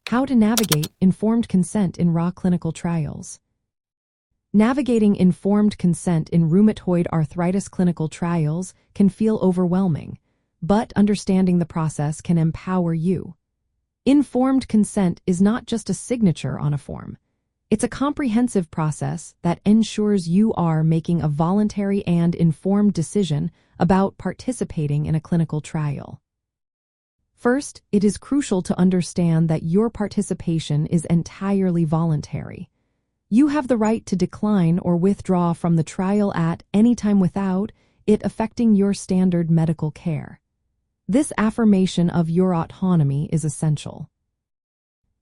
How to navigate informed consent in raw clinical trials. Navigating informed consent in rheumatoid arthritis clinical trials can feel overwhelming, but understanding the process can empower you. Informed consent is not just a signature on a form. It's a comprehensive process that ensures you are making a voluntary and informed decision about participating in a clinical trial. First, it is crucial to understand that your participation is entirely voluntary. You have the right to decline or withdraw from the trial at any time without it affecting your standard medical care. This affirmation of your autonomy is essential.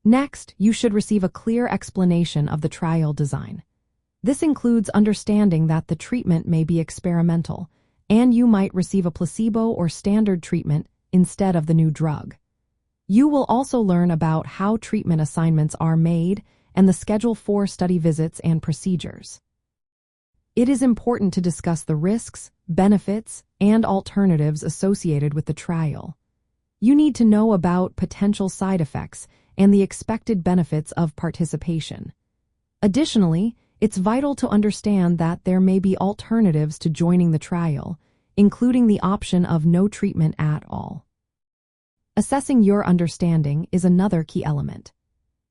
Next, you should receive a clear explanation of the trial design. This includes understanding that the treatment may be experimental, and you might receive a placebo or standard treatment instead of the new drug. You will also learn about how treatment assignments are made and the schedule for study visits and procedures. It is important to discuss the risks, benefits, and alternatives associated with the trial. You need to know about potential side effects and the expected benefits of participation. Additionally, it's vital to understand that there may be alternatives to joining the trial, including the option of no treatment at all. Assessing your understanding is another key element.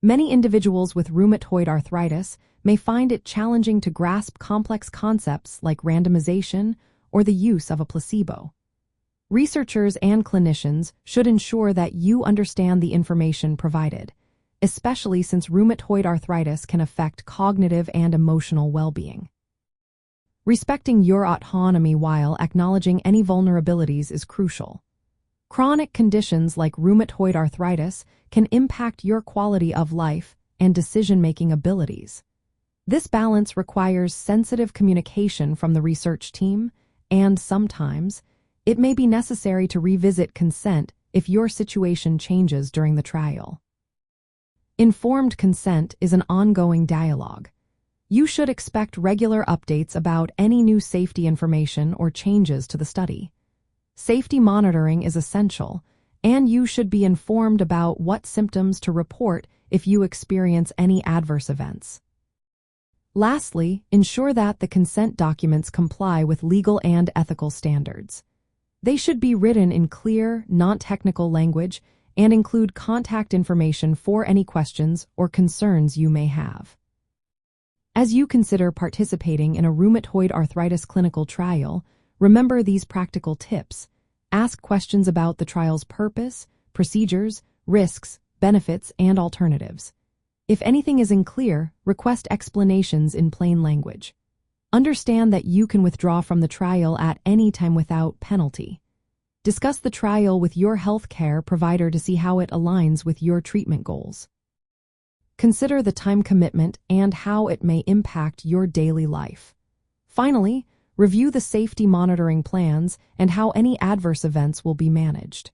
Many individuals with rheumatoid arthritis may find it challenging to grasp complex concepts like randomization or the use of a placebo. Researchers and clinicians should ensure that you understand the information provided, especially since rheumatoid arthritis can affect cognitive and emotional well-being. Respecting your autonomy while acknowledging any vulnerabilities is crucial. Chronic conditions like rheumatoid arthritis can impact your quality of life and decision-making abilities. This balance requires sensitive communication from the research team, and sometimes, it may be necessary to revisit consent if your situation changes during the trial. Informed consent is an ongoing dialogue. You should expect regular updates about any new safety information or changes to the study. Safety monitoring is essential, and you should be informed about what symptoms to report if you experience any adverse events. Lastly, ensure that the consent documents comply with legal and ethical standards. They should be written in clear, non-technical language and include contact information for any questions or concerns you may have. As you consider participating in a rheumatoid arthritis clinical trial, remember these practical tips. Ask questions about the trial's purpose, procedures, risks, benefits, and alternatives. If anything is unclear, request explanations in plain language. Understand that you can withdraw from the trial at any time without penalty. Discuss the trial with your healthcare provider to see how it aligns with your treatment goals. Consider the time commitment and how it may impact your daily life. Finally, review the safety monitoring plans and how any adverse events will be managed.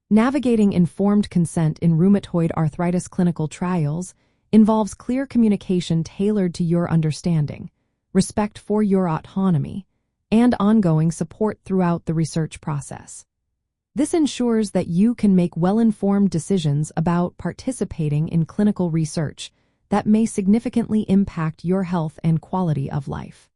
Navigating informed consent in rheumatoid arthritis clinical trials involves clear communication tailored to your understanding, respect for your autonomy, and ongoing support throughout the research process. This ensures that you can make well-informed decisions about participating in clinical research that may significantly impact your health and quality of life.